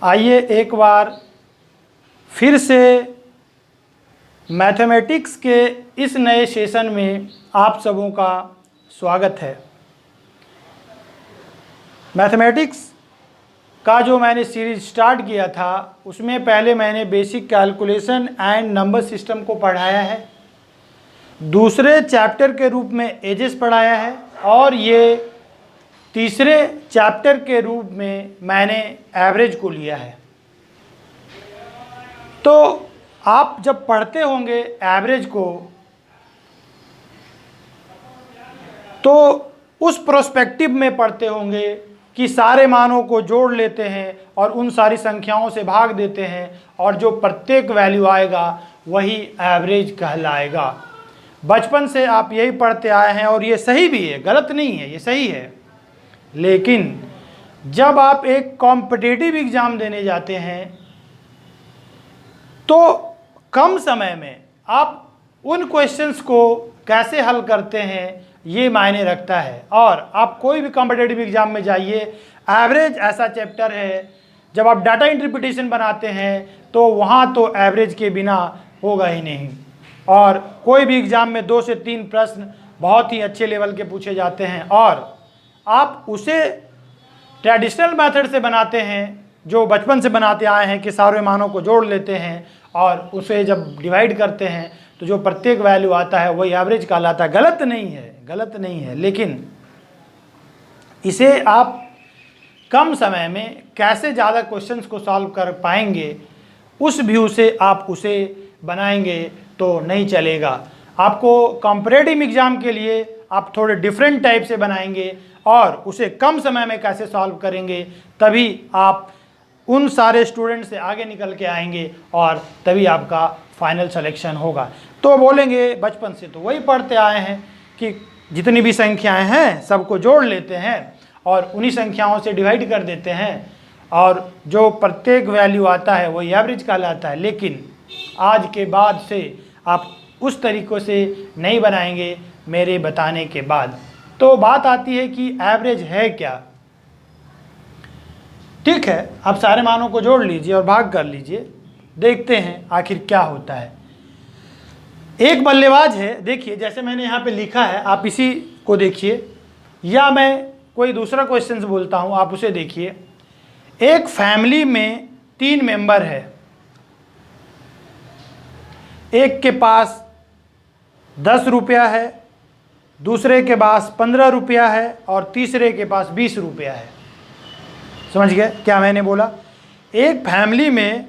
आइए एक बार फिर से मैथमेटिक्स के इस नए सेशन में आप सबों का स्वागत है। मैथमेटिक्स का जो मैंने सीरीज स्टार्ट किया था उसमें पहले मैंने basic calculation and number system को पढ़ाया है, दूसरे चैप्टर के रूप में एजेस पढ़ाया है और ये तीसरे चैप्टर के रूप में मैंने एवरेज को लिया है। तो आप जब पढ़ते होंगे एवरेज को तो उस प्रोस्पेक्टिव में पढ़ते होंगे कि सारे मानों को जोड़ लेते हैं और उन सारी संख्याओं से भाग देते हैं और जो प्रत्येक वैल्यू आएगा वही एवरेज कहलाएगा। बचपन से आप यही पढ़ते आए हैं और ये सही भी है, गलत नहीं है, ये सही है। लेकिन जब आप एक कॉम्पिटिटिव एग्ज़ाम देने जाते हैं तो कम समय में आप उन क्वेश्चंस को कैसे हल करते हैं ये मायने रखता है। और आप कोई भी कॉम्पिटिटिव एग्ज़ाम में जाइए, एवरेज ऐसा चैप्टर है जब आप डाटा इंटरप्रिटेशन बनाते हैं तो वहाँ तो एवरेज के बिना होगा ही नहीं। और कोई भी एग्ज़ाम में 2 से 3 प्रश्न बहुत ही अच्छे लेवल के पूछे जाते हैं और आप उसे ट्रेडिशनल मेथड से बनाते हैं जो बचपन से बनाते आए हैं कि सारे मानों को जोड़ लेते हैं और उसे जब डिवाइड करते हैं तो जो प्रत्येक वैल्यू आता है वही एवरेज कहलाता है। गलत नहीं है, गलत नहीं है, लेकिन इसे आप कम समय में कैसे ज़्यादा क्वेश्चंस को सॉल्व कर पाएंगे उस व्यू से आप उसे बनाएंगे तो नहीं चलेगा। आपको कॉम्पिटिटिव एग्ज़ाम के लिए आप थोड़े डिफरेंट टाइप से बनाएंगे और उसे कम समय में कैसे सॉल्व करेंगे तभी आप उन सारे स्टूडेंट से आगे निकल के आएंगे और तभी आपका फाइनल सिलेक्शन होगा। तो बोलेंगे बचपन से तो वही पढ़ते आए हैं कि जितनी भी संख्याएं हैं सबको जोड़ लेते हैं और उन्हीं संख्याओं से डिवाइड कर देते हैं और जो प्रत्येक वैल्यू आता है वही एवरेज कहलाता है। लेकिन आज के बाद से आप उस तरीक़ों से नहीं बनाएंगे मेरे बताने के बाद। तो बात आती है कि एवरेज है क्या। ठीक है, आप सारे मानों को जोड़ लीजिए और भाग कर लीजिए, देखते हैं आखिर क्या होता है। एक बल्लेबाज है, देखिए जैसे मैंने यहाँ पे लिखा है आप इसी को देखिए, या मैं कोई दूसरा क्वेश्चन बोलता हूँ आप उसे देखिए। एक फैमिली में 3 मेंबर है, एक के पास 10 रुपया है, दूसरे के पास 15 रुपया है और तीसरे के पास 20 रुपया है। समझ गए क्या मैंने बोला? एक फैमिली में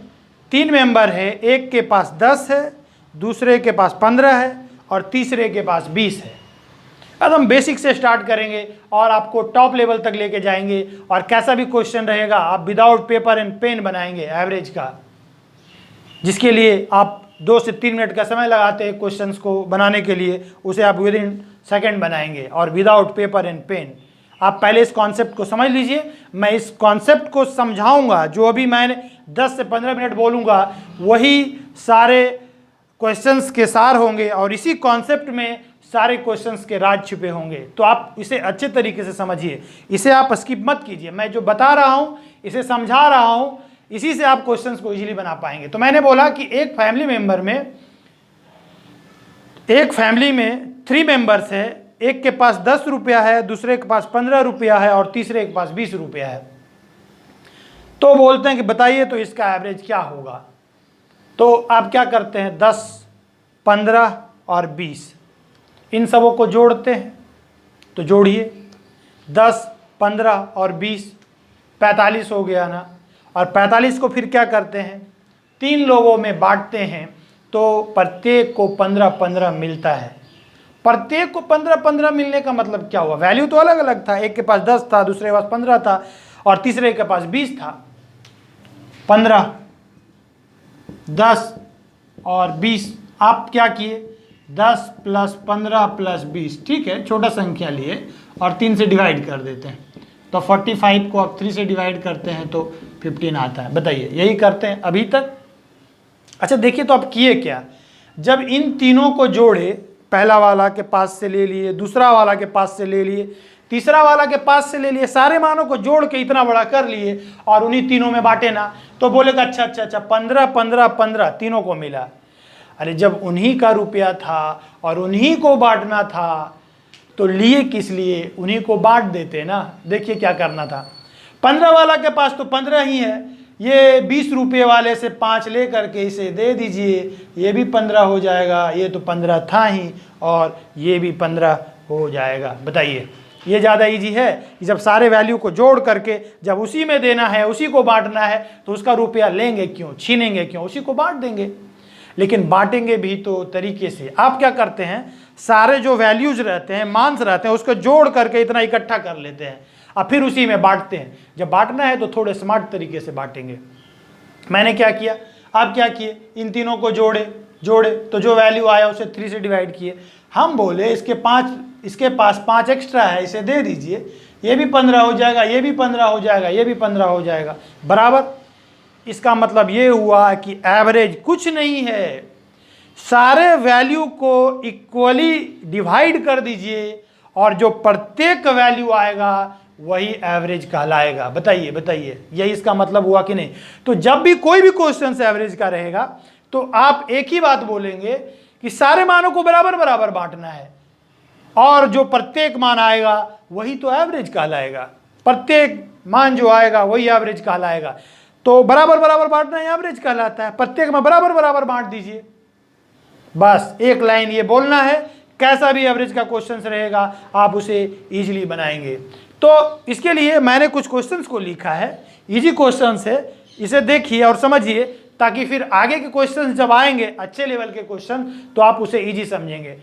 3 मेंबर है, एक के पास 10 है, दूसरे के पास 15 है और तीसरे के पास 20 है। अब हम बेसिक से स्टार्ट करेंगे और आपको टॉप लेवल तक लेके जाएंगे और कैसा भी क्वेश्चन रहेगा आप विदाउट पेपर एंड पेन बनाएंगे एवरेज का, जिसके लिए आप 2 से 3 मिनट का समय लगाते हैं क्वेश्चंस को बनाने के लिए, उसे आप विद इन सेकेंड बनाएंगे और विदाउट पेपर एंड पेन। आप पहले इस कॉन्सेप्ट को समझ लीजिए, मैं इस कॉन्सेप्ट को समझाऊंगा। जो अभी मैंने 10 से 15 मिनट बोलूँगा वही सारे क्वेश्चंस के सार होंगे और इसी कॉन्सेप्ट में सारे क्वेश्चंस के राज छिपे होंगे। तो आप इसे अच्छे तरीके से समझिए, इसे आप स्किप मत कीजिए। मैं जो बता रहा हूँ इसे समझा रहा हूँ, इसी से आप क्वेश्चंस को इजीली बना पाएंगे। तो मैंने बोला कि एक फैमिली में 3 मेंबर्स है, एक के पास 10 रुपया है, दूसरे के पास 15 रुपया है और तीसरे के पास 20 रुपया है। तो बोलते हैं कि बताइए तो इसका एवरेज क्या होगा। तो आप क्या करते हैं, 10, 15 और 20 इन सबों को जोड़ते हैं। तो जोड़िए, 10, 15 और 20 45 हो गया ना। और 45 को फिर क्या करते हैं, 3 लोगों में बांटते हैं तो प्रत्येक को 15-15 मिलता है। प्रत्येक को 15-15 मिलने का मतलब क्या हुआ, वैल्यू तो अलग अलग था, एक के पास 10 था, दूसरे के पास 15 था और तीसरे के पास 20 था। 15, 10 और 20 आप क्या किए, 10 + 15 + 20, ठीक है, छोटा संख्या लिए और 3 से डिवाइड कर देते हैं। तो 45 को आप 3 से डिवाइड करते हैं तो 15 आता है। बताइए, यही करते हैं अभी तक। अच्छा देखिए, तो आप किए क्या, जब इन तीनों को जोड़े, पहला वाला के पास से ले लिए, दूसरा वाला के पास से ले लिए, तीसरा वाला के पास से ले लिए, सारे मानों को जोड़ के इतना बड़ा कर लिए और उन्हीं तीनों में बांटे ना, तो बोलेगा अच्छा अच्छा अच्छा 15 15 15 तीनों को मिला। अरे जब उन्हीं का रुपया था और उन्हीं को बांटना था तो लिए किस लिए, उन्हीं को बांट देते ना। देखिए क्या करना था, 15 वाला के पास तो 15 ही है, ये 20 रुपये वाले से 5 ले करके इसे दे दीजिए, ये भी 15 हो जाएगा, ये तो 15 था ही और ये भी 15 हो जाएगा। बताइए ये ज़्यादा इजी है कि जब सारे वैल्यू को जोड़ करके जब उसी में देना है, उसी को बांटना है, तो उसका रुपया लेंगे क्यों, छीनेंगे क्यों, उसी को बांट देंगे। लेकिन बांटेंगे भी तो तरीके से। आप क्या करते हैं, सारे जो वैल्यूज रहते हैं, मान्स रहते हैं, उसको जोड़ करके इतना इकट्ठा कर लेते हैं और फिर उसी में बांटते हैं। जब बांटना है तो थोड़े स्मार्ट तरीके से बांटेंगे। मैंने क्या किया, आप क्या किए, इन तीनों को जोड़े तो जो वैल्यू आया उसे 3 से डिवाइड किए। हम बोले इसके पास 5 एक्स्ट्रा है, इसे दे दीजिए, ये भी 15 हो जाएगा, ये भी 15 हो जाएगा, ये भी 15 हो जाएगा, बराबर। इसका मतलब ये हुआ कि एवरेज कुछ नहीं है, सारे वैल्यू को इक्वली डिवाइड कर दीजिए और जो प्रत्येक वैल्यू आएगा वही एवरेज कहलाएगा। बताइए यही इसका मतलब हुआ कि नहीं। तो जब भी कोई भी क्वेश्चन से एवरेज का रहेगा तो आप एक ही बात बोलेंगे कि सारे मानों को बराबर बराबर बांटना है और जो प्रत्येक मान आएगा वही तो एवरेज कहलाएगा, प्रत्येक मान जो आएगा वही एवरेज कहलाएगा। तो बराबर बराबर बांटना ही एवरेज कहलाता है, प्रत्येक में बराबर बराबर बांट दीजिए। बस एक लाइन ये बोलना है, कैसा भी एवरेज का क्वेश्चन रहेगा आप उसे इजीली बनाएंगे। तो इसके लिए मैंने कुछ क्वेश्चंस को लिखा है, इजी क्वेश्चंस है, इसे देखिए और समझिए ताकि फिर आगे के क्वेश्चंस जब आएंगे अच्छे लेवल के क्वेश्चन तो आप उसे इजी समझेंगे।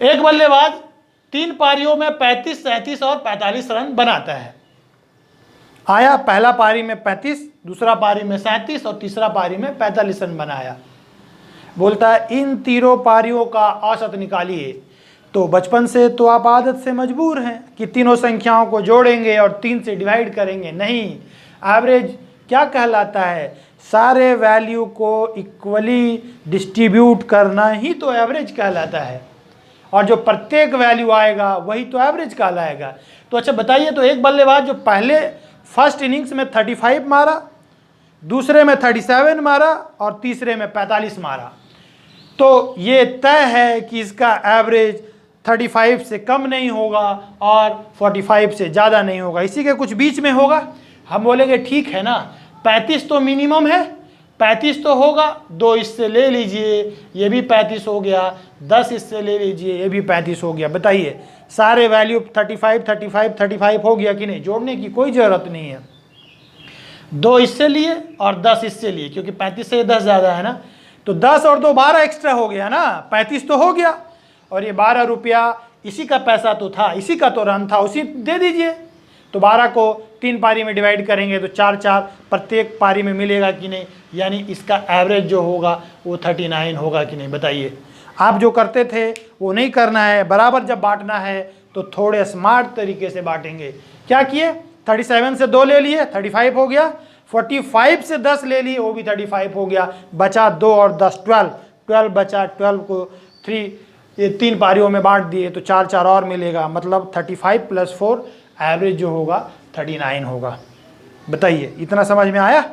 एक बल्लेबाज 3 पारियों में 35, 37 और 45 रन बनाता है। आया पहला पारी में 35, दूसरा पारी में 37 और तीसरा पारी में 45 रन बनाया। बोलता है इन तीनों पारियों का औसत निकालिए। तो बचपन से तो आप आदत से मजबूर हैं कि तीनों संख्याओं को जोड़ेंगे और 3 से डिवाइड करेंगे। नहीं, एवरेज क्या कहलाता है, सारे वैल्यू को इक्वली डिस्ट्रीब्यूट करना ही तो एवरेज कहलाता है और जो प्रत्येक वैल्यू आएगा वही तो एवरेज कहलाएगा। तो अच्छा बताइए, तो एक बल्लेबाज जो पहले फर्स्ट इनिंग्स में 35 मारा, दूसरे में 37 मारा और तीसरे में 45 मारा, तो ये तय है कि इसका एवरेज 35 से कम नहीं होगा और 45 से ज़्यादा नहीं होगा, इसी के कुछ बीच में होगा। हम बोलेंगे ठीक है ना, 35 तो मिनिमम है, 35 तो होगा, 2 इससे ले लीजिए, ये भी 35 हो गया, 10 इससे ले लीजिए, ये भी 35 हो गया। बताइए सारे वैल्यू 35 35 35 हो गया कि नहीं, जोड़ने की कोई ज़रूरत नहीं है। 2 इससे लिए और 10 इससे लिए, क्योंकि 35 से 10 ज़्यादा है ना, तो 10 और 2 12 एक्स्ट्रा हो गया ना, 35 तो हो गया और ये 12 रुपया इसी का पैसा तो था, इसी का तो रन था, उसी दे दीजिए। तो 12 को 3 पारी में डिवाइड करेंगे तो 4 प्रत्येक पारी में मिलेगा कि नहीं, यानी इसका एवरेज जो होगा वो 39 होगा कि नहीं। बताइए आप जो करते थे वो नहीं करना है, बराबर जब बांटना है तो थोड़े स्मार्ट तरीके से बांटेंगे। क्या किए, 37 से 2 ले लिए 35 हो गया, 45 से 10 ले लिए वो भी 35 हो गया, बचा 2 और 10 12 बचा, 12 को 3 पारियों में बांट दिए तो 4 और मिलेगा, मतलब 35 + 4 एवरेज जो होगा 39 होगा। बताइए इतना समझ में आया,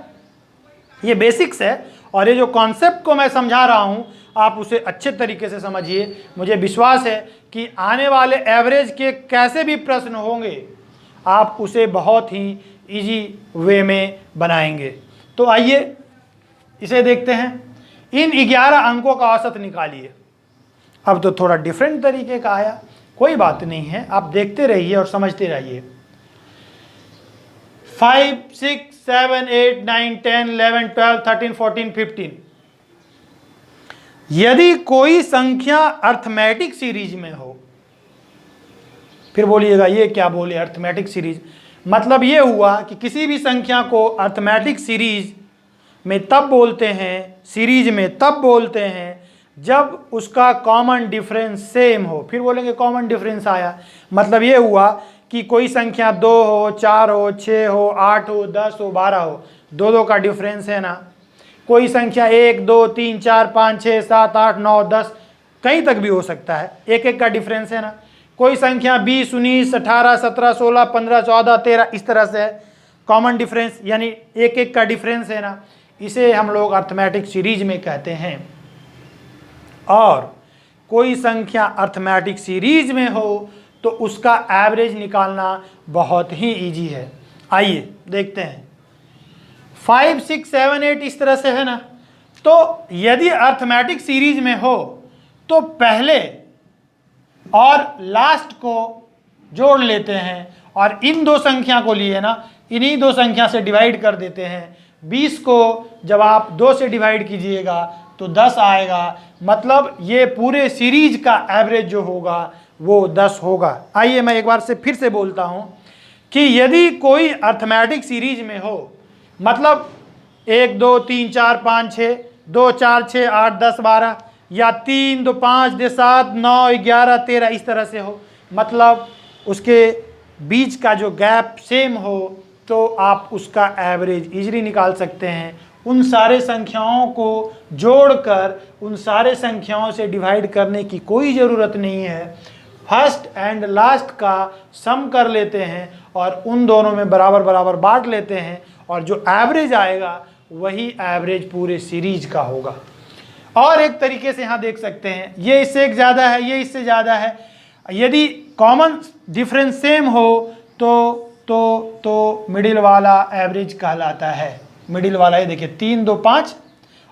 ये बेसिक्स है और ये जो कॉन्सेप्ट को मैं समझा रहा हूँ आप उसे अच्छे तरीके से समझिए। मुझे विश्वास है कि आने वाले एवरेज के कैसे भी प्रश्न होंगे आप उसे बहुत ही इजी वे में बनाएंगे। तो आइए इसे देखते हैं, इन 11 अंकों का औसत निकालिए। अब तो थोड़ा डिफरेंट तरीके का आया, कोई बात नहीं है, आप देखते रहिए और समझते रहिए। 5 6 7 8 9 10 11 12 13 14 15। यदि कोई संख्या अर्थमेटिक सीरीज में हो, फिर बोलिएगा ये क्या बोले अर्थमेटिक सीरीज, मतलब ये हुआ कि किसी भी संख्या को अर्थमेटिक सीरीज में तब बोलते हैं, सीरीज में तब बोलते हैं जब उसका कॉमन डिफरेंस सेम हो। फिर बोलेंगे कॉमन डिफरेंस आया, मतलब ये हुआ कि कोई संख्या 2 हो, 4 हो, 6 हो, 8 हो, 10 हो, 12 हो, 2 का डिफरेंस है ना। कोई संख्या 1 2 3 4 5 6 7 8 9 10 कहीं तक भी हो सकता है, 1 का डिफरेंस है ना। कोई संख्या 20, 19, 18, 17, 16, 15, 14, 13 इस तरह से है, कॉमन डिफरेंस यानी एक एक का डिफरेंस है ना, इसे हम लोग अर्थमेटिक सीरीज में कहते हैं। और कोई संख्या अर्थमेटिक सीरीज में हो तो उसका एवरेज निकालना बहुत ही इजी है। आइए देखते हैं, 5, 6, 7, 8 इस तरह से है ना। तो यदि अर्थमेटिक सीरीज में हो तो पहले और लास्ट को जोड़ लेते हैं और इन दो संख्या को लिए ना, इन्हीं दो संख्या से डिवाइड कर देते हैं। 20 को जब आप 2 से डिवाइड कीजिएगा तो 10 आएगा, मतलब ये पूरे सीरीज का एवरेज जो होगा वो 10 होगा। आइए मैं एक बार से फिर से बोलता हूँ कि यदि कोई अर्थमेटिक सीरीज में हो, मतलब 1, 2, 3, 4, 5, 6, 2, 4, 6, 8, 10, 12 या 3, 2, 5, 7, 9, 11, 13 इस तरह से हो, मतलब उसके बीच का जो गैप सेम हो, तो आप उसका एवरेज इजीली निकाल सकते हैं। उन सारे संख्याओं को जोड़कर उन सारे संख्याओं से डिवाइड करने की कोई ज़रूरत नहीं है, फर्स्ट एंड लास्ट का सम कर लेते हैं और उन दोनों में बराबर बराबर बांट लेते हैं और जो एवरेज आएगा वही एवरेज पूरे सीरीज का होगा। और एक तरीके से यहाँ देख सकते हैं, ये इससे एक ज़्यादा है, ये इससे ज़्यादा है। यदि कॉमन डिफरेंस सेम हो तो मिडिल वाला एवरेज कहलाता है। मिडिल वाला ये देखिए 3, 2, 5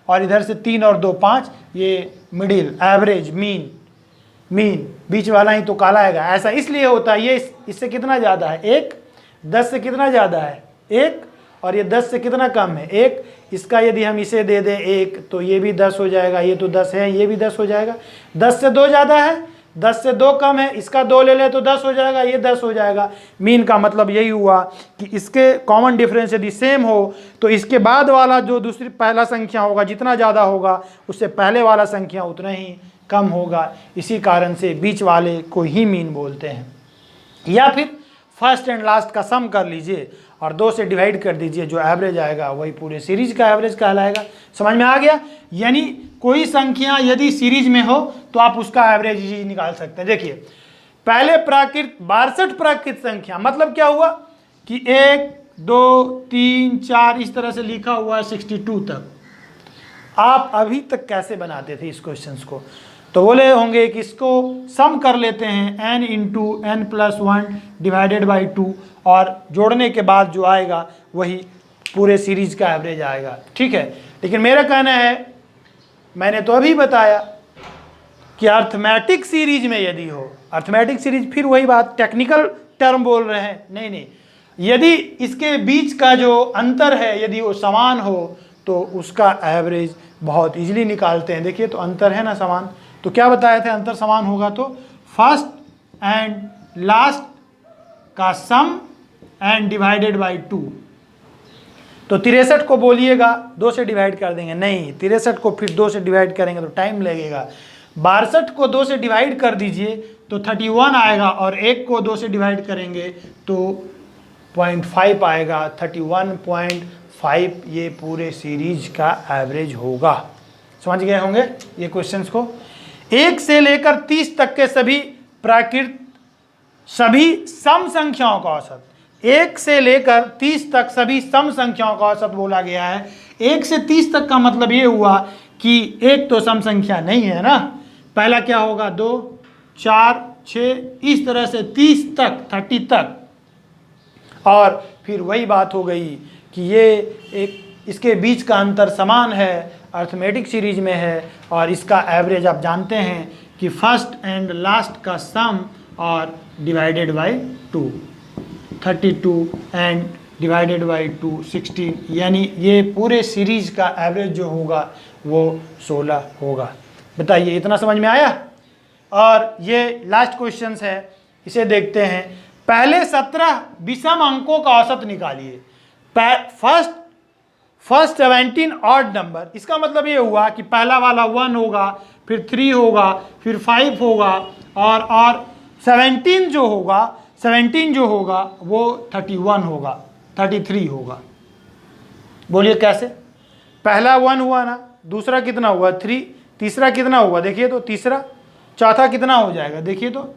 और इधर से 3 और 2, 5, ये मिडिल एवरेज मीन बीच वाला ही तो कहलाएगा। ऐसा इसलिए होता है, ये इससे कितना ज़्यादा है 1, 10 से कितना ज़्यादा है 1, और ये 10 से कितना कम है 1। इसका यदि हम इसे दे दें 1 तो ये भी 10 हो जाएगा, ये तो 10 है, ये भी 10 हो जाएगा। 10 से 2 ज़्यादा है, 10 से 2 कम है, इसका 2 ले ले तो 10 हो जाएगा, ये 10 हो जाएगा। मीन का मतलब यही हुआ कि इसके कॉमन डिफरेंस यदि सेम हो तो इसके बाद वाला जो दूसरी पहला संख्या होगा जितना ज़्यादा होगा उससे पहले वाला संख्या उतना ही कम होगा। इसी कारण से बीच वाले को ही मीन बोलते हैं। या फिर फर्स्ट एंड लास्ट का सम कर लीजिए और 2 से डिवाइड कर दीजिए, जो एवरेज आएगा वही पूरे सीरीज का एवरेज कहलाएगा। समझ में आ गया? यानी कोई संख्या यदि सीरीज में हो तो आप उसका एवरेज ही निकाल सकते हैं। देखिए पहले प्राकृत 62 प्राकृत संख्या, मतलब क्या हुआ कि 1, 2, 3, 4 इस तरह से लिखा हुआ है 62 तक। आप अभी तक कैसे बनाते थे इस क्वेश्चंस को? तो बोले होंगे कि इसको सम कर लेते हैं n into n plus 1 divided by 2 और जोड़ने के बाद जो आएगा वही पूरे सीरीज का एवरेज आएगा। ठीक है, लेकिन मेरा कहना है, मैंने तो अभी बताया कि अर्थमेटिक सीरीज में यदि हो, अर्थमेटिक सीरीज फिर वही बात टेक्निकल टर्म बोल रहे हैं, नहीं, यदि इसके बीच का जो अंतर है यदि वो समान हो तो उसका एवरेज बहुत इजीली निकालते हैं। देखिए तो अंतर है ना समान, तो क्या बताए थे अंतर समान होगा तो फर्स्ट एंड लास्ट का सम एंड डिवाइडेड बाई 2। तो 63 को बोलिएगा 2 से डिवाइड कर देंगे, नहीं 63 को फिर 2 से डिवाइड करेंगे तो टाइम लगेगा। 62 को 2 से डिवाइड कर दीजिए तो 31 आएगा और 1 को 2 से डिवाइड करेंगे तो 0.5 आएगा। 31.5 ये पूरे सीरीज का एवरेज होगा। समझ गए होंगे ये क्वेश्चंस को? 1 से लेकर 30 तक के सभी प्राकृत सभी सम संख्याओं का औसत, 1 से लेकर 30 तक सभी सम संख्याओं का औसत बोला गया है। 1 से 30 तक का मतलब ये हुआ कि एक तो सम संख्या नहीं है ना, पहला क्या होगा 2, 4, 6 इस तरह से 30 तक 30 तक, और फिर वही बात हो गई कि ये एक इसके बीच का अंतर समान है, अर्थमेटिक सीरीज में है और इसका एवरेज आप जानते हैं कि फर्स्ट एंड लास्ट का सम और divided by 2, 32 and divided by 2 16, यानी ये पूरे सीरीज का एवरेज जो होगा वो 16 होगा। बताइए इतना समझ में आया? और ये लास्ट क्वेश्चन है, इसे देखते हैं। पहले 17 विषम अंकों का औसत निकालिए। फर्स्ट 17 ऑड नंबर, इसका मतलब ये हुआ कि पहला वाला 1 होगा, फिर 3 होगा, फिर 5 होगा और 17 जो होगा वो 31 होगा, 33 होगा। बोलिए कैसे? पहला 1 हुआ ना, दूसरा कितना हुआ 3, तीसरा कितना हुआ देखिए तो तीसरा, चौथा कितना हो जाएगा देखिए तो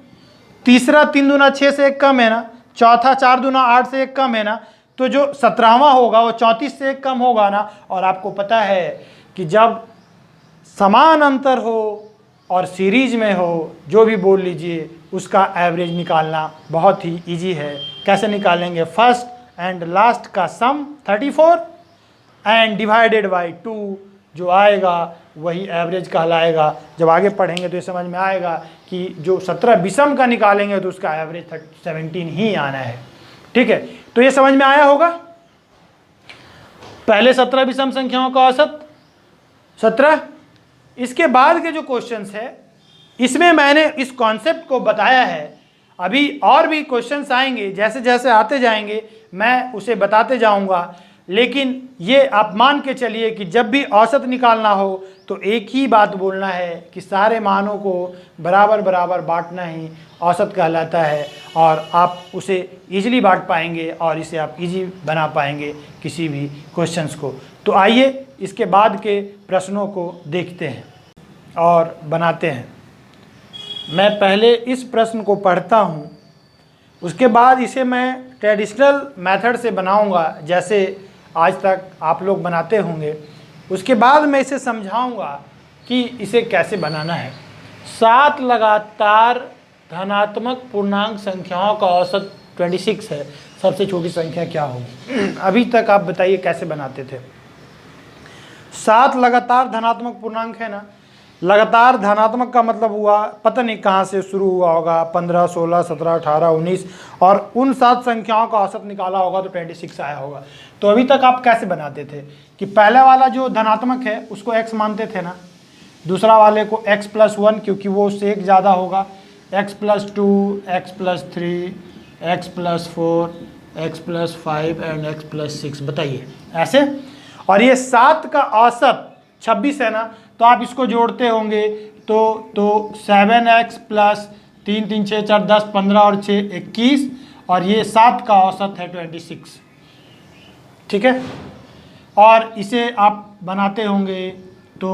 तीसरा 3 दूना 6 से 1 कम है ना, चौथा 4 दूना 8 से 1 कम है ना, तो जो 17वां होगा वो 34 से 1 कम होगा ना। और आपको पता है कि जब समान अंतर हो और सीरीज में हो, जो भी बोल लीजिए, उसका एवरेज निकालना बहुत ही इजी है। कैसे निकालेंगे? फर्स्ट एंड लास्ट का सम 34 एंड डिवाइडेड बाई 2, जो आएगा वही एवरेज कहलाएगा। जब आगे पढ़ेंगे तो ये समझ में आएगा कि जो 17 विषम का निकालेंगे तो उसका एवरेज 17 ही आना है। ठीक है, तो ये समझ में आया होगा। पहले 17 विषम संख्याओं का औसत 17। इसके बाद के जो क्वेश्चंस है, इसमें मैंने इस कॉन्सेप्ट को बताया है। अभी और भी क्वेश्चंस आएंगे, जैसे जैसे आते जाएंगे मैं उसे बताते जाऊंगा। लेकिन ये आप मान के चलिए कि जब भी औसत निकालना हो तो एक ही बात बोलना है कि सारे मानों को बराबर बराबर बांटना ही औसत कहलाता है, और आप उसे इजीली बांट पाएंगे और इसे आप इजी बना पाएंगे किसी भी क्वेश्चंस को। तो आइए इसके बाद के प्रश्नों को देखते हैं और बनाते हैं। मैं पहले इस प्रश्न को पढ़ता हूँ, उसके बाद इसे मैं ट्रेडिशनल मेथड से बनाऊंगा जैसे आज तक आप लोग बनाते होंगे। उसके बाद मैं इसे समझाऊंगा कि इसे कैसे बनाना है। 7 लगातार धनात्मक पूर्णांक संख्याओं का औसत 26 है। सबसे छोटी संख्या क्या होगी? अभी तक आप बताइए कैसे बनाते थे। 7 लगातार धनात्मक पूर्णांक है ना। लगातार धनात्मक का मतलब हुआ पता नहीं कहाँ से शुरू हुआ होगा, 15, 16, 17, 18, 19, और उन 7 संख्याओं का औसत निकाला होगा तो 26 आया होगा। तो अभी तक आप कैसे बनाते थे कि पहले वाला जो धनात्मक है उसको x मानते थे ना, दूसरा वाले को x+1 क्योंकि वो उससे 1 ज़्यादा होगा, x+2, x+3, x+4, x+5 and x+6। बताइए ऐसे। और ये 7 का औसत 26 है ना, तो आप इसको जोड़ते होंगे तो 7x + 3, 3, 6, 4, 10, 15 और 6, 21, और ये 7 का औसत है 26। ठीक है, और इसे आप बनाते होंगे तो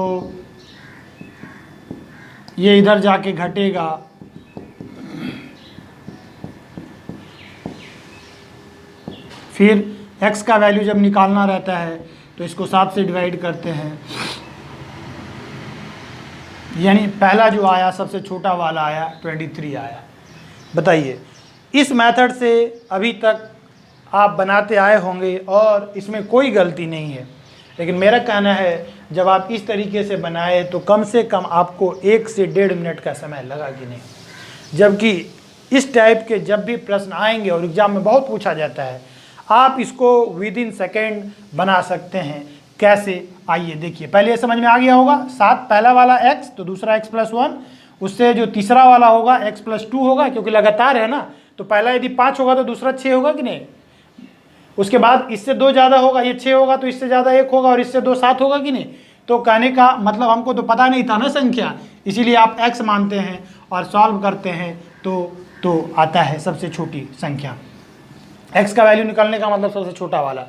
ये इधर जाके घटेगा, फिर x का वैल्यू जब निकालना रहता है तो इसको 7 से डिवाइड करते हैं, यानी पहला जो आया सबसे छोटा वाला आया 23 आया। बताइए, इस मेथड से अभी तक आप बनाते आए होंगे और इसमें कोई गलती नहीं है। लेकिन मेरा कहना है जब आप इस तरीके से बनाए तो कम से कम आपको 1 से 1.5 मिनट का समय लगा कि नहीं। जबकि इस टाइप के जब भी प्रश्न आएंगे और एग्जाम में बहुत पूछा जाता है, आप इसको विदिन सेकेंड बना सकते हैं। कैसे? आइए देखिए। पहले ये समझ में आ गया होगा, 7 पहला वाला x तो दूसरा x+1, उससे जो तीसरा वाला होगा x+2 होगा क्योंकि लगातार है ना, तो पहला यदि 5 होगा तो दूसरा 6 होगा कि नहीं। उसके बाद इससे 2 ज़्यादा होगा, ये 6 होगा तो इससे ज़्यादा 1 होगा, और इससे 2 7 होगा कि नहीं। तो कहने का मतलब हमको तो पता नहीं था ना संख्या, इसीलिए आप x मानते हैं और सॉल्व करते हैं तो आता है सबसे छोटी संख्या। x का वैल्यू निकालने का मतलब सबसे छोटा वाला।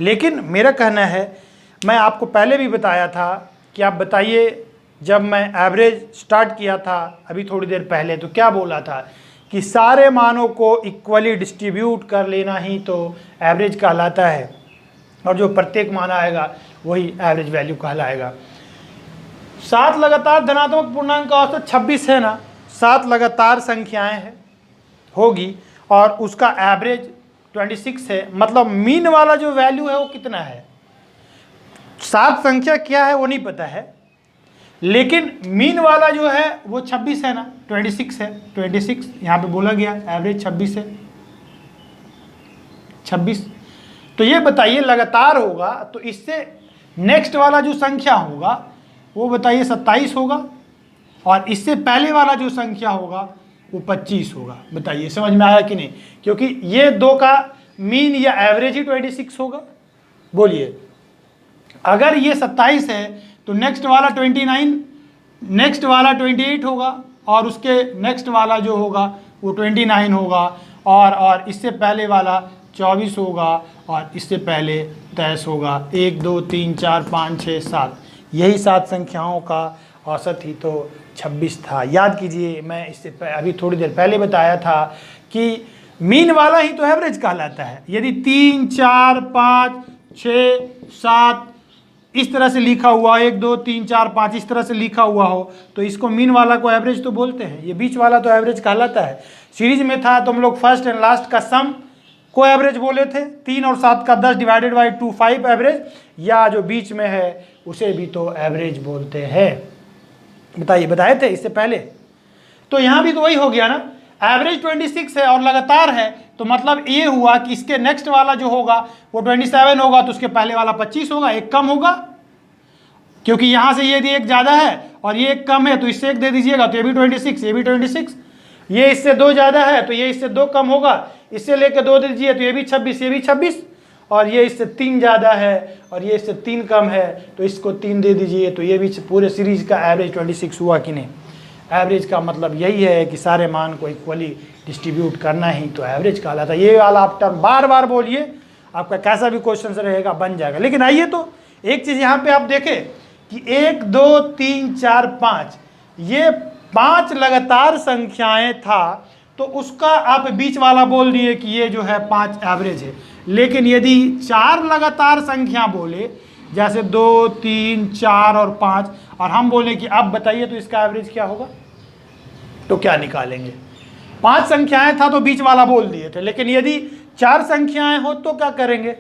लेकिन मेरा कहना है, मैं आपको पहले भी बताया था कि आप बताइए, जब मैं एवरेज स्टार्ट किया था अभी थोड़ी देर पहले तो क्या बोला था कि सारे मानों को इक्वली डिस्ट्रीब्यूट कर लेना ही तो एवरेज कहलाता है, और जो प्रत्येक मान आएगा वही एवरेज वैल्यू कहलाएगा। 7 लगातार धनात्मक पूर्णांक का औसत 26 है ना, 7 लगातार संख्याएं हैं होगी और उसका एवरेज 26 है। मतलब मीन वाला जो वैल्यू है वो कितना है, 7 संख्या क्या है वो नहीं पता है, लेकिन मीन वाला जो है वो 26 है ना, 26 है। 26 यहाँ पे बोला गया, एवरेज 26 है, 26। तो ये बताइए लगातार होगा तो इससे नेक्स्ट वाला जो संख्या होगा वो बताइए 27 होगा, और इससे पहले वाला जो संख्या होगा वो 25 होगा। बताइए समझ में आया कि नहीं, क्योंकि ये दो का मीन या एवरेज ही 26 होगा। बोलिए, अगर ये 27 है तो नेक्स्ट वाला 29, नेक्स्ट वाला 28 होगा, और उसके नेक्स्ट वाला जो होगा वो 29 होगा, और इससे पहले वाला 24 होगा, और इससे पहले 23 होगा। 1 2 3 4 5 6 7, यही 7 संख्याओं का औसत ही तो 26 था। याद कीजिए, मैं इससे अभी थोड़ी देर पहले बताया था कि मीन वाला ही तो एवरेज कहलाता है। यदि 3, 4, 5, 6, 7 इस तरह से लिखा हुआ, 1, 2, 3, 4, 5 इस तरह से लिखा हुआ हो तो इसको मीन वाला को एवरेज तो बोलते हैं। ये बीच वाला तो एवरेज कहलाता है। सीरीज में था तो हम लोग फर्स्ट एंड लास्ट का सम को एवरेज बोले थे। 3 और 7 का 10 डिवाइडेड बाई 2 5 एवरेज, या जो बीच में है उसे भी तो एवरेज बोलते हैं। बताइए, बताए थे इससे पहले। तो यहाँ भी तो वही हो गया ना, एवरेज 26 है और लगातार है, तो मतलब ये हुआ कि इसके नेक्स्ट वाला जो होगा वो 27 होगा, तो उसके पहले वाला 25 होगा, एक कम होगा, क्योंकि यहाँ से ये एक ज़्यादा है और ये एक कम है, तो इससे एक दे दीजिएगा, तो ये भी 26, ये भी 26। ये इससे 2 ज़्यादा है तो ये इससे 2 कम होगा, इससे लेके 2 दे दीजिए तो ये भी 26, ये भी 26, और ये इससे 3 ज़्यादा है और ये इससे 3 कम है तो इसको 3 दे दीजिए, तो ये भी पूरे सीरीज का एवरेज 26 हुआ कि नहीं। एवरेज का मतलब यही है कि सारे मान को इक्वली डिस्ट्रीब्यूट करना ही तो एवरेज कहलाता है। ये वाला आप टर्म बार बार बोलिए, आपका कैसा भी क्वेश्चन रहेगा बन जाएगा। लेकिन आइए तो एक चीज़ यहाँ पे आप देखें कि 1, 2, 3, 4, 5 ये 5 लगातार संख्याएं था, तो उसका आप बीच वाला बोल दिए कि ये जो है 5 एवरेज है। लेकिन यदि 4 लगातार संख्या बोले, जैसे 2, 3, 4 और 5, और हम बोले कि अब बताइए तो इसका एवरेज क्या होगा, तो क्या निकालेंगे। 5 संख्याएं था तो बीच वाला बोल दिए थे, लेकिन यदि 4 संख्याएं हो तो क्या करेंगे,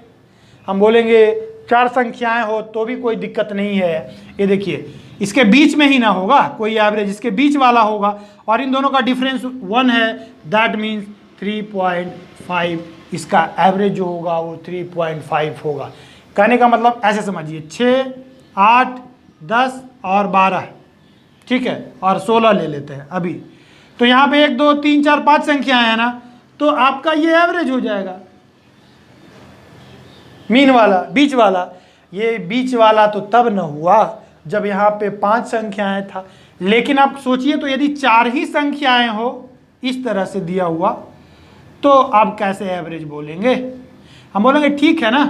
हम बोलेंगे 4 संख्याएं हो तो भी कोई दिक्कत नहीं है। ये देखिए, इसके बीच में ही ना होगा कोई एवरेज, इसके बीच वाला होगा, और इन दोनों का डिफरेंस 1 है, दैट मीन्स 3.5, इसका एवरेज जो होगा वो 3.5 होगा। कहने का मतलब ऐसे समझिए, 6, 8, 10 और 12, ठीक है, और 16 ले लेते हैं अभी। तो यहाँ पे 1, 2, 3, 4, 5 संख्याएं हैं ना, तो आपका ये एवरेज हो जाएगा। मीन वाला, बीच वाला, ये बीच वाला तो तब न हुआ जब यहाँ पे 5 संख्याएं था। लेकिन आप सोचिए तो यदि 4 ही संख्याएं हो इस तरह से दिया हुआ, तो आप कैसे एवरेज बोलेंगे। हम बोलेंगे ठीक है ना,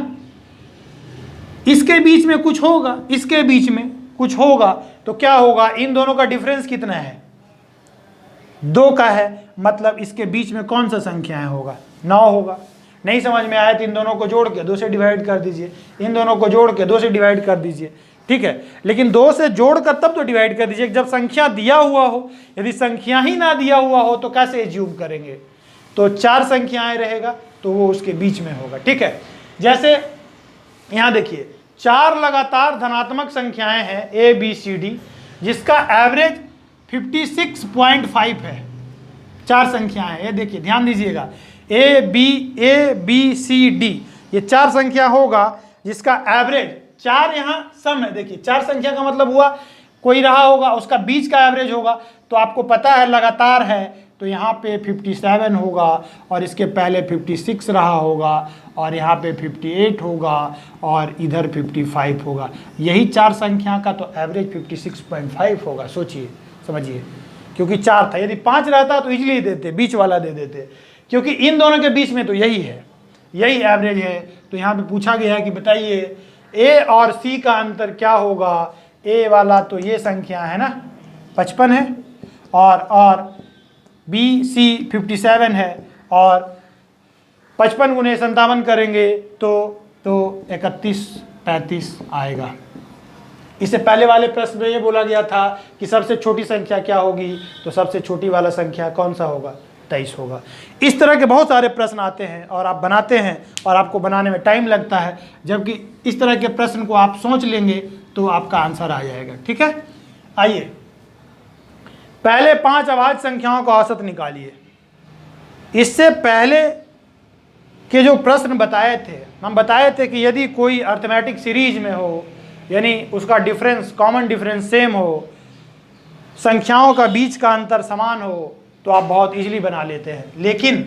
इसके बीच में कुछ होगा, इसके बीच में कुछ होगा, तो क्या होगा, इन दोनों का डिफरेंस कितना है, 2 का है, मतलब इसके बीच में कौन सा संख्याएं होगा, 9 होगा। नहीं समझ में आया तो इन दोनों को जोड़ के 2 से डिवाइड कर दीजिए, इन दोनों को जोड़ के 2 से डिवाइड कर दीजिए, ठीक है। लेकिन 2 से जोड़कर तब तो डिवाइड कर दीजिए जब संख्या दिया हुआ हो। यदि संख्या ही ना दिया हुआ हो तो कैसे एज्यूम करेंगे, तो 4 संख्याएं रहेगा तो वो उसके बीच में होगा, ठीक है। जैसे यहाँ देखिए, 4 लगातार धनात्मक संख्याएं हैं A B C D, जिसका एवरेज 56.5 है। 4 संख्याएं हैं, ये देखिए ध्यान दीजिएगा, A B C D, ये 4 संख्या होगा जिसका एवरेज, 4 यहाँ सम है, देखिए 4 संख्या का मतलब हुआ कोई रहा होगा, उसका बीच का एवरेज होगा। तो आपको पता है लगातार है तो यहाँ पे 57 होगा, और इसके पहले 56 रहा होगा, और यहाँ पे 58 होगा, और इधर 55 होगा। यही 4 संख्या का तो एवरेज 56.5 होगा। सोचिए, समझिए, क्योंकि 4 था, यदि 5 रहता तो इजीली देते, बीच वाला दे देते, क्योंकि इन दोनों के बीच में तो यही है, यही एवरेज है। तो यहाँ पे पूछा गया है कि बताइए A और C का अंतर क्या होगा। A वाला तो ये संख्या है ना 55 है, और B C 57 है, और 55 गुने 57 करेंगे तो 31 35 आएगा। इससे पहले वाले प्रश्न में ये बोला गया था कि सबसे छोटी संख्या क्या होगी, तो सबसे छोटी वाला संख्या कौन सा होगा, 23 होगा। इस तरह के बहुत सारे प्रश्न आते हैं और आप बनाते हैं और आपको बनाने में टाइम लगता है, जबकि इस तरह के प्रश्न को आप सोच लेंगे तो आपका आंसर आ जाएगा, ठीक है। आइए पहले 5 अभाज्य संख्याओं का औसत निकालिए। इससे पहले के जो प्रश्न बताए थे, हम बताए थे कि यदि कोई अर्थमेटिक सीरीज में हो, यानी उसका डिफरेंस, कॉमन डिफरेंस सेम हो, संख्याओं का बीच का अंतर समान हो, तो आप बहुत इजीली बना लेते हैं। लेकिन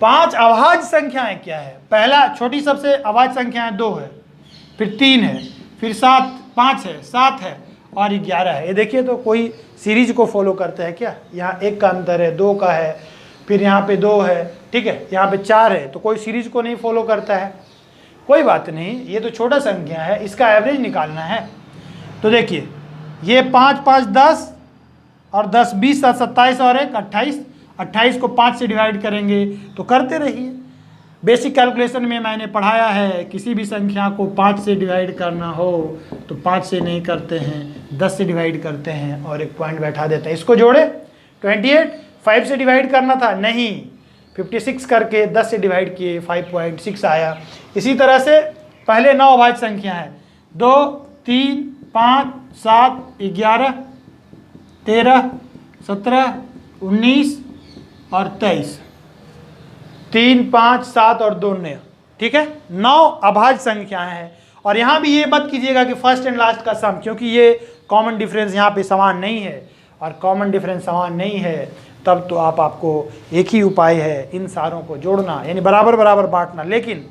5 अभाज्य संख्याएं क्या है, पहला छोटी सबसे अभाज्य संख्याएं 2 है, फिर 3 है, फिर 5 है, 7 है और 11 है। ये देखिए तो कोई सीरीज को फॉलो करते हैं क्या, यहाँ 1 का अंतर है, 2 का है, फिर यहाँ पे 2 है, ठीक है, यहाँ पे 4 है, तो कोई सीरीज को नहीं फॉलो करता है। कोई बात नहीं, ये तो छोटा संख्या है, इसका एवरेज निकालना है। तो देखिए ये 5 5 10 और 10 20 7 27 और 1 28, 28 को 5 से डिवाइड करेंगे तो करते रहिए। बेसिक कैलकुलेशन में मैंने पढ़ाया है किसी भी संख्या को 5 से डिवाइड करना हो तो 5 से नहीं करते हैं, 10 से डिवाइड करते हैं और एक पॉइंट बैठा देते हैं। इसको जोड़े 28, 5 से डिवाइड करना था नहीं, 56 करके 10 से डिवाइड किए 5.6 आया। इसी तरह से पहले 9 अभाज्य संख्या है, 2 3 5 7 11 13 17 19 और 23, 3 5 7 और 2 9, ठीक है, 9 अभाज्य संख्याएं हैं। और यहाँ भी ये मत कीजिएगा कि फर्स्ट एंड लास्ट का सम, क्योंकि ये कॉमन डिफरेंस यहाँ पे समान नहीं है, और कॉमन डिफरेंस समान नहीं है तब तो आपको एक ही उपाय है इन सारों को जोड़ना, यानी बराबर बराबर बांटना। लेकिन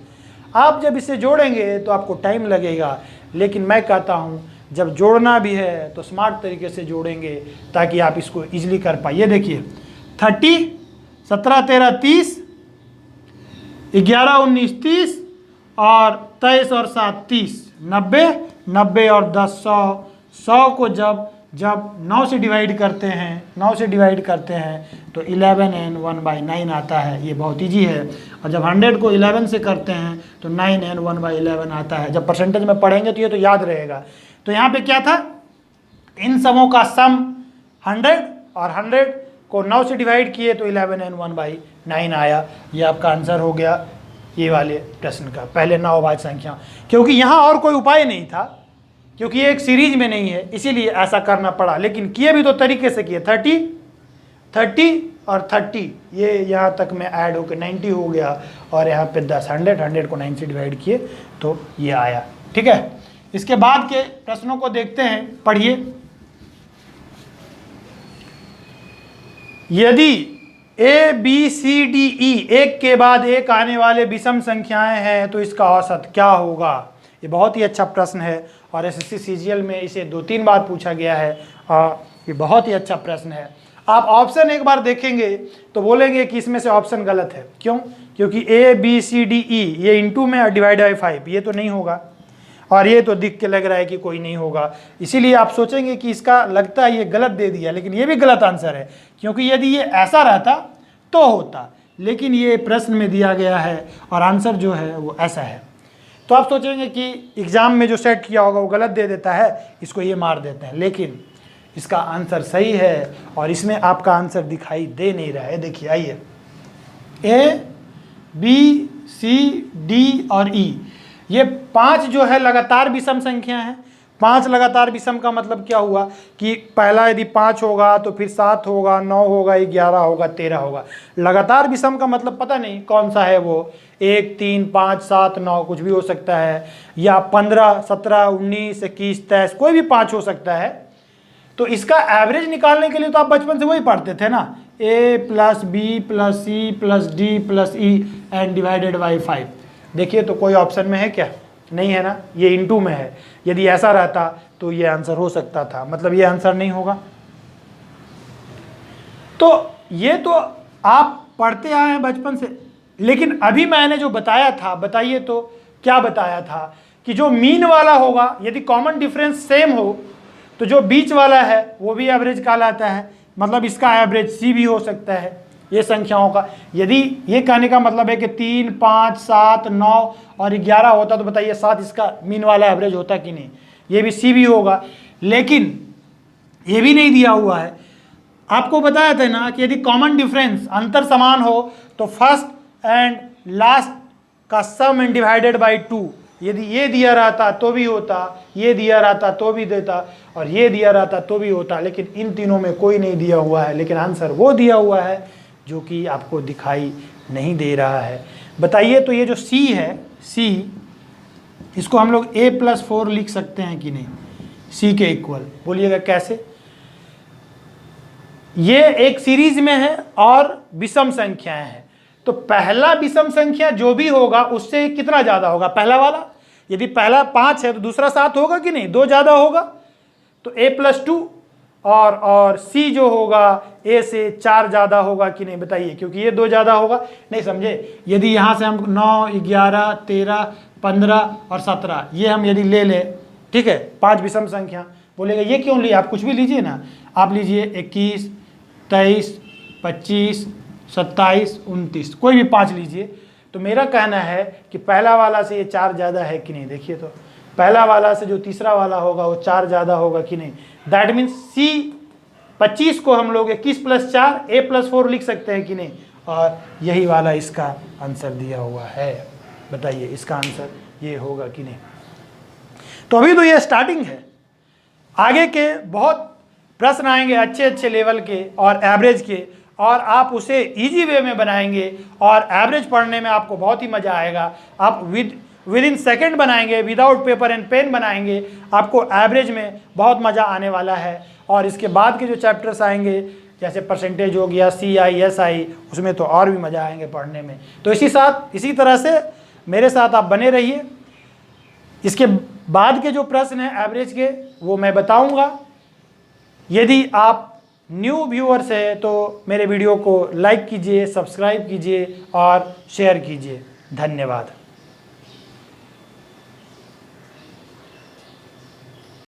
आप जब इसे जोड़ेंगे तो आपको टाइम लगेगा, लेकिन मैं कहता हूँ जब जोड़ना भी है तो स्मार्ट तरीके से जोड़ेंगे ताकि आप इसको इजीली कर पाइए। ये देखिए 30, 17 13 30, 11 19 30 और 23 और 7 30, 90 90 और 10 100, 100 को जब 9 से डिवाइड करते हैं, 9 से डिवाइड करते हैं तो 11n 1/9 आता है। ये बहुत ईजी है। और जब 100 को 11 से करते हैं तो 9n 1/11 आता है। जब परसेंटेज में पढ़ेंगे तो ये तो याद रहेगा। तो यहाँ पे क्या था, इन समों का सम 100 और 100 को 9 से डिवाइड किए तो 11n 1/9 आया। ये आपका आंसर हो गया ये वाले प्रश्न का, पहले 9 अभाज्य संख्या। क्योंकि यहाँ और कोई उपाय नहीं था, क्योंकि ये एक सीरीज में नहीं है, इसीलिए ऐसा करना पड़ा। लेकिन किए भी तो तरीके से किए, 30 और 30 ये यहाँ तक में ऐड होकर 90 हो गया, और यहाँ पे 10 100 को 9 से डिवाइड किए तो ये आया। ठीक है, इसके बाद के प्रश्नों को देखते हैं, पढ़िए। यदि A B C D E एक के बाद एक आने वाले विषम संख्याएं हैं तो इसका औसत क्या होगा। ये बहुत ही अच्छा प्रश्न है और एसएससी सीजीएल में इसे 2-3 बार पूछा गया है और ये बहुत ही अच्छा प्रश्न है। आप ऑप्शन एक बार देखेंगे तो बोलेंगे कि इसमें से ऑप्शन गलत है। क्यों? क्योंकि A B C D E ये इंटू में और डिवाइड बाई 5 ये तो नहीं होगा, और ये तो दिख के लग रहा है कि कोई नहीं होगा। इसीलिए आप सोचेंगे कि इसका लगता है ये गलत दे दिया, लेकिन ये भी गलत आंसर है, क्योंकि यदि ये ऐसा रहता तो होता, लेकिन ये प्रश्न में दिया गया है और आंसर जो है वो ऐसा है। तो आप सोचेंगे कि एग्जाम में जो सेट किया होगा वो गलत दे देता है, इसको ये मार देते हैं, लेकिन इसका आंसर सही है और इसमें आपका आंसर दिखाई दे नहीं रहा है। देखिए, आइए, ए बी सी डी और ई ये 5 जो है लगातार विषम संख्या है। 5 लगातार विषम का मतलब क्या हुआ कि पहला यदि 5 होगा तो फिर 7 होगा, 9 होगा, 11 होगा, 13 होगा। लगातार विषम का मतलब पता नहीं कौन सा है वो, 1 3 5 7 9 कुछ भी हो सकता है, या 15 17 19 21 23 कोई भी 5 हो सकता है। तो इसका एवरेज निकालने के लिए तो आप बचपन से वही पढ़ते थे ना, a plus B plus C plus D plus E and divided by 5। देखिए तो कोई ऑप्शन में है क्या? नहीं है ना, ये इनटू में है। यदि ऐसा रहता तो ये आंसर हो सकता था, मतलब ये आंसर नहीं होगा। तो ये तो आप पढ़ते आए हैं बचपन से, लेकिन अभी मैंने जो बताया था, बताइए तो क्या बताया था कि जो मीन वाला होगा, यदि कॉमन डिफरेंस सेम हो तो जो बीच वाला है वो भी एवरेज कहलाता है। मतलब इसका एवरेज सी भी हो सकता है ये संख्याओं का। यदि ये कहने का मतलब है कि 3 5 7 9 और 11 होता तो बताइए 7 इसका मीन वाला एवरेज होता कि नहीं, ये भी सी भी होगा। लेकिन ये भी नहीं दिया हुआ है। आपको बताया था ना कि यदि कॉमन डिफरेंस अंतर समान हो तो फर्स्ट एंड लास्ट का सम एंड डिवाइडेड बाई 2, यदि ये दिया रहता तो भी होता, ये दिया रहता तो भी देता, और ये दिया रहता तो भी होता। लेकिन इन तीनों में कोई नहीं दिया हुआ है, लेकिन आंसर वो दिया हुआ है जो कि आपको दिखाई नहीं दे रहा है। बताइए तो ये जो सी है, सी इसको हम लोग a + 4 लिख सकते हैं कि नहीं, सी के इक्वल? बोलिएगा कैसे? ये एक सीरीज में है और विषम संख्याएं हैं, तो पहला विषम संख्या जो भी होगा उससे कितना ज़्यादा होगा? पहला वाला। यदि पहला 5 है तो दूसरा 7 होगा कि नहीं? 2 ज़्यादा होगा, तो a + 2 और c जो होगा a से 4 ज़्यादा होगा कि नहीं? बताइए, क्योंकि ये 2 ज़्यादा होगा। नहीं समझे? यदि यहाँ से हम 9 11 13 15 और 17 ये हम यदि ले लें, ठीक है, 5 विषम संख्या, बोलेगा ये क्यों लिए, आप कुछ भी लीजिए ना, आप लीजिए 21, 23, 25, 27, 29, कोई भी 5 लीजिए। तो मेरा कहना है कि पहला वाला से ये 4 ज़्यादा है कि नहीं, देखिए तो पहला वाला से जो तीसरा वाला होगा वो 4 ज़्यादा होगा कि नहीं। दैट मीन्स सी 25 को हम लोग 21 + 4 a+4 लिख सकते हैं कि नहीं, और यही वाला इसका आंसर दिया हुआ है। बताइए इसका आंसर ये होगा कि नहीं। तो अभी तो ये स्टार्टिंग है, आगे के बहुत प्रश्न आएंगे अच्छे अच्छे लेवल के और एवरेज के, और आप उसे इजी वे में बनाएंगे और एवरेज पढ़ने में आपको बहुत ही मज़ा आएगा। आप विद इन सेकेंड बनाएंगे, विदाउट पेपर एंड पेन बनाएंगे, आपको एवरेज में बहुत मज़ा आने वाला है। और इसके बाद के जो चैप्टर्स आएंगे जैसे परसेंटेज हो गया, CI SI, उसमें तो और भी मज़ा आएंगे पढ़ने में। तो इसी तरह से मेरे साथ आप बने रहिए। इसके बाद के जो प्रश्न हैं एवरेज के वो मैं बताऊंगा। यदि आप न्यू व्यूअर्स हैं तो मेरे वीडियो को लाइक कीजिए, सब्सक्राइब कीजिए और शेयर कीजिए। धन्यवाद।